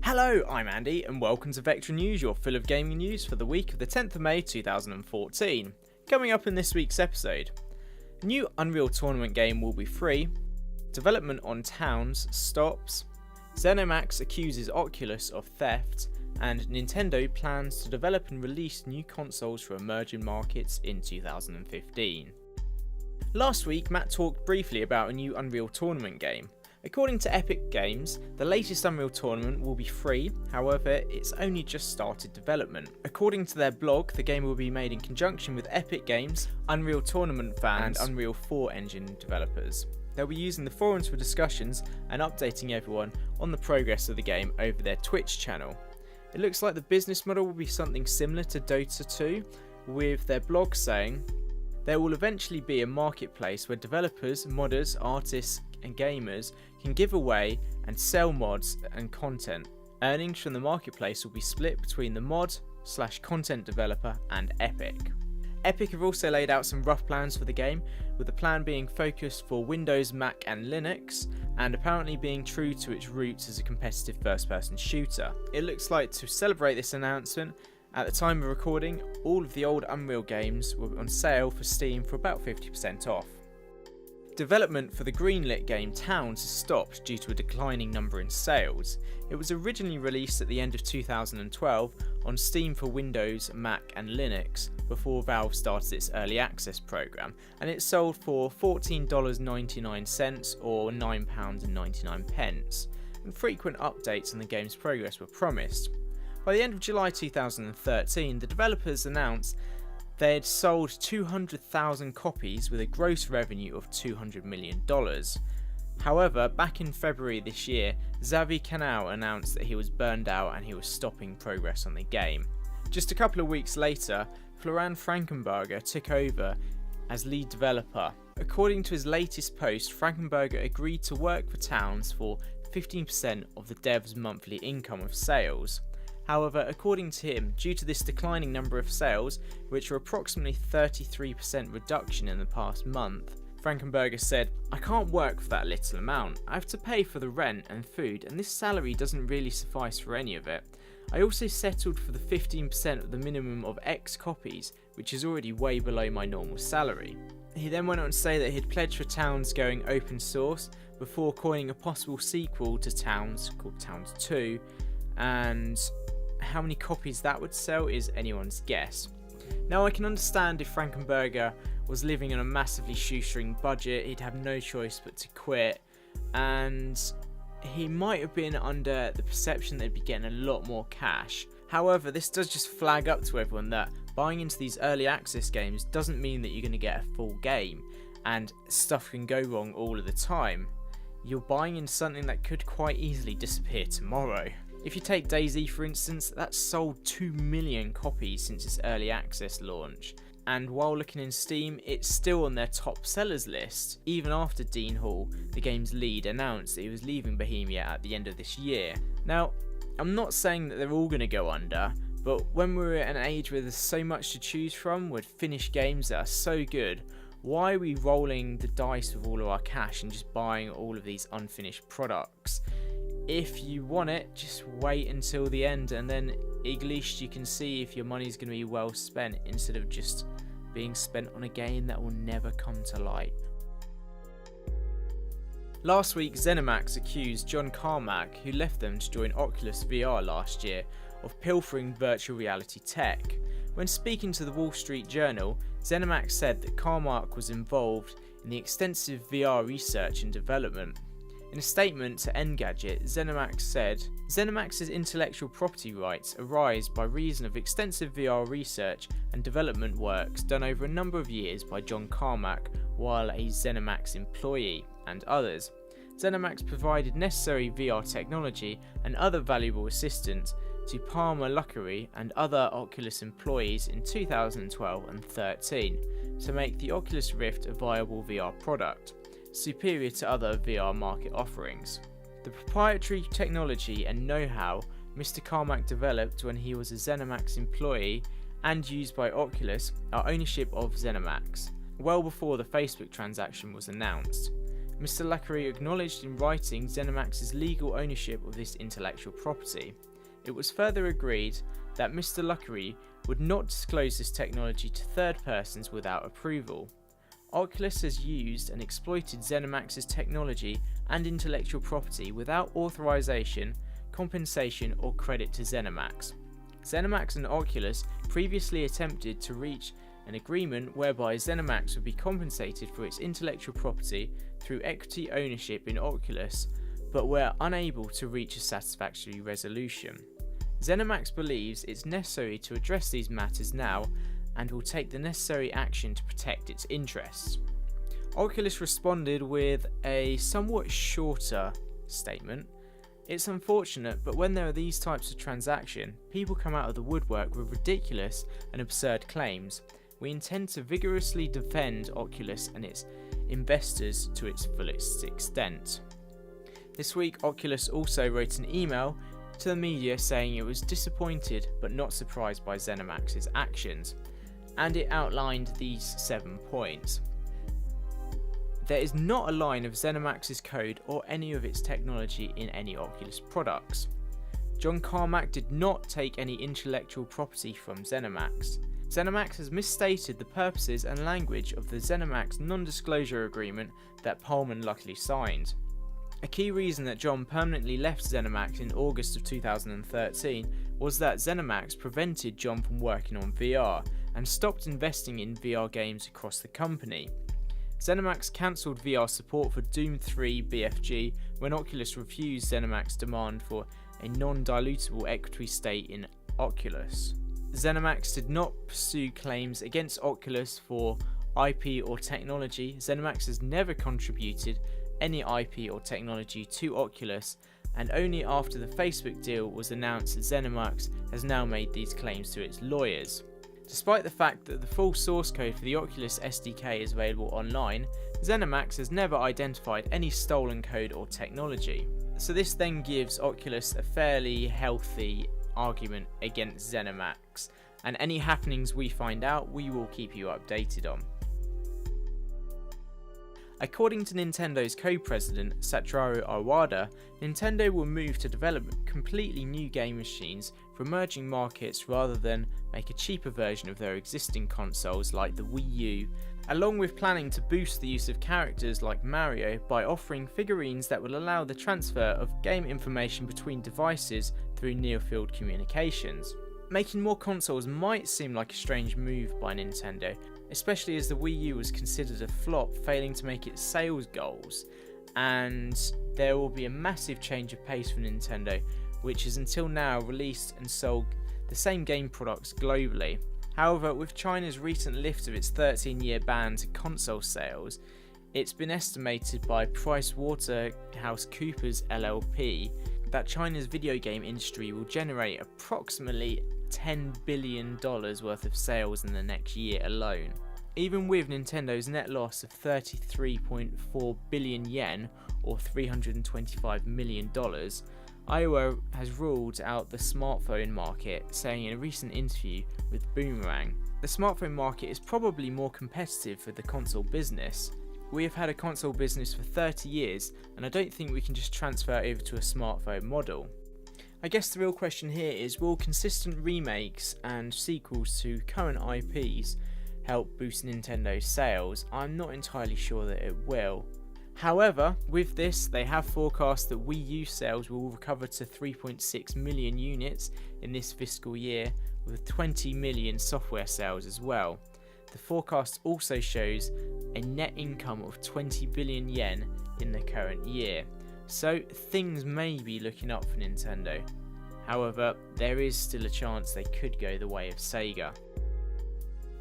Hello, I'm Andy and welcome to Vectra News, your fill of gaming news for the week of the 10th of May 2014. Coming up in this week's episode, a new Unreal Tournament game will be free, development on Towns stops, Zenimax accuses Oculus of theft, and Nintendo plans to develop and release new consoles for emerging markets in 2015. Last week, Matt talked briefly about a new Unreal Tournament game. According to Epic Games, the latest Unreal Tournament will be free, however, it's only just started development. According to their blog, the game will be made in conjunction with Epic Games, Unreal Tournament fans, and Unreal 4 engine developers. They'll be using the forums for discussions and updating everyone on the progress of the game over their Twitch channel. It looks like the business model will be something similar to Dota 2, with their blog saying, "There will eventually be a marketplace where developers, modders, artists, and gamers can give away and sell mods and content. Earnings from the marketplace will be split between the mod/content developer and Epic." Epic have also laid out some rough plans for the game, with the plan being focused for Windows, Mac and Linux, and apparently being true to its roots as a competitive first-person shooter. It looks like, to celebrate this announcement, at the time of recording, all of the old Unreal games were on sale for Steam for about 50% off. Development for the greenlit game Towns has stopped due to a declining number in sales. It was originally released at the end of 2012 on Steam for Windows, Mac and Linux before Valve started its early access program, and it sold for $14.99 or £9.99, and frequent updates on the game's progress were promised. By the end of July 2013, the developers announced they had sold 200,000 copies with a gross revenue of $200 million. However, back in February this year, Xavi Canal announced that he was burned out and he was stopping progress on the game. Just a couple of weeks later, Florian Frankenberger took over as lead developer. According to his latest post, Frankenberger agreed to work for Towns for 15% of the dev's monthly income of sales. However, according to him, due to this declining number of sales, which are approximately 33% reduction in the past month, Frankenberger said, "I can't work for that little amount. I have to pay for the rent and food, and this salary doesn't really suffice for any of it. I also settled for the 15% of the minimum of X copies, which is already way below my normal salary." He then went on to say that he'd pledged for Towns going open source before coining a possible sequel to Towns called Towns 2, and how many copies that would sell is anyone's guess. Now, I can understand if Frankenberger was living on a massively shoestring budget, he'd have no choice but to quit, and he might have been under the perception that he'd be getting a lot more cash. However, this does just flag up to everyone that buying into these early access games doesn't mean that you're going to get a full game, and stuff can go wrong all of the time. You're buying into something that could quite easily disappear tomorrow. If you take DayZ for instance, that's sold 2 million copies since its early access launch, and while looking in Steam, it's still on their top sellers list, even after Dean Hall, the game's lead, announced that he was leaving Bohemia at the end of this year. Now, I'm not saying that they're all going to go under, but when we're at an age where there's so much to choose from with finished games that are so good, why are we rolling the dice with all of our cash and just buying all of these unfinished products? If you want it, just wait until the end, and then at least you can see if your money's going to be well spent instead of just being spent on a game that will never come to light. Last week, Zenimax accused John Carmack, who left them to join Oculus VR last year, of pilfering virtual reality tech. When speaking to the Wall Street Journal, Zenimax said that Carmack was involved in the extensive VR research and development. In a statement to Engadget, Zenimax said, "Zenimax's intellectual property rights arise by reason of extensive VR research and development works done over a number of years by John Carmack while a Zenimax employee and others. Zenimax provided necessary VR technology and other valuable assistance to Palmer Luckey and other Oculus employees in 2012 and 2013 to make the Oculus Rift a viable VR product, superior to other VR market offerings. The proprietary technology and know-how Mr. Carmack developed when he was a Zenimax employee and used by Oculus are ownership of Zenimax, well before the Facebook transaction was announced. Mr. Lackery acknowledged in writing Zenimax's legal ownership of this intellectual property. It was further agreed that Mr. Lackery would not disclose this technology to third persons without approval. Oculus has used and exploited Zenimax's technology and intellectual property without authorization, compensation or credit to Zenimax. Zenimax and Oculus previously attempted to reach an agreement whereby Zenimax would be compensated for its intellectual property through equity ownership in Oculus, but were unable to reach a satisfactory resolution. Zenimax believes it's necessary to address these matters now and will take the necessary action to protect its interests. Oculus responded with a somewhat shorter statement. It's unfortunate, but when there are these types of transaction, people come out of the woodwork with ridiculous and absurd claims. We intend to vigorously defend Oculus and its investors to its fullest extent. This week, Oculus also wrote an email to the media saying it was disappointed but not surprised by Zenimax's actions, and it outlined these 7 points. There is not a line of Zenimax's code or any of its technology in any Oculus products. John Carmack did not take any intellectual property from Zenimax. Zenimax has misstated the purposes and language of the Zenimax non-disclosure agreement that Pullman luckily signed. A key reason that John permanently left Zenimax in August of 2013 was that Zenimax prevented John from working on VR and stopped investing in VR games across the company. Zenimax cancelled VR support for Doom 3 BFG when Oculus refused Zenimax's demand for a non-dilutable equity stake in Oculus. Zenimax did not pursue claims against Oculus for IP or technology. Zenimax has never contributed any IP or technology to Oculus, and only after the Facebook deal was announced that Zenimax has now made these claims to its lawyers. Despite the fact that the full source code for the Oculus SDK is available online, Zenimax has never identified any stolen code or technology. So this then gives Oculus a fairly healthy argument against Zenimax, and any happenings we find out, we will keep you updated on. According to Nintendo's co-president Satoru Iwata, Nintendo will move to develop completely new game machines for emerging markets rather than make a cheaper version of their existing consoles like the Wii U, along with planning to boost the use of characters like Mario by offering figurines that will allow the transfer of game information between devices through near-field communications. Making more consoles might seem like a strange move by Nintendo, especially as the Wii U was considered a flop, failing to make its sales goals, and there will be a massive change of pace for Nintendo, which has until now released and sold the same game products globally. However, with China's recent lift of its 13-year ban to console sales, it's been estimated by PricewaterhouseCoopers LLP that China's video game industry will generate approximately $10 billion worth of sales in the next year alone. Even with Nintendo's net loss of 33.4 billion yen or $325 million, Iowa has ruled out the smartphone market, saying in a recent interview with Boomerang, the smartphone market is probably more competitive for the console business. We have had a console business for 30 years and I don't think we can just transfer over to a smartphone model. I guess the real question here is, will consistent remakes and sequels to current IPs help boost Nintendo's sales? I'm not entirely sure that it will. However, with this, they have forecast that Wii U sales will recover to 3.6 million units in this fiscal year, with 20 million software sales as well. The forecast also shows a net income of 20 billion yen in the current year, so things may be looking up for Nintendo. However, there is still a chance they could go the way of Sega.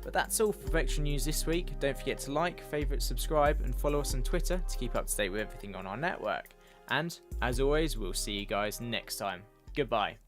But that's all for Vectra News this week. Don't forget to like, favourite, subscribe and follow us on Twitter to keep up to date with everything on our network. And, as always, we'll see you guys next time. Goodbye.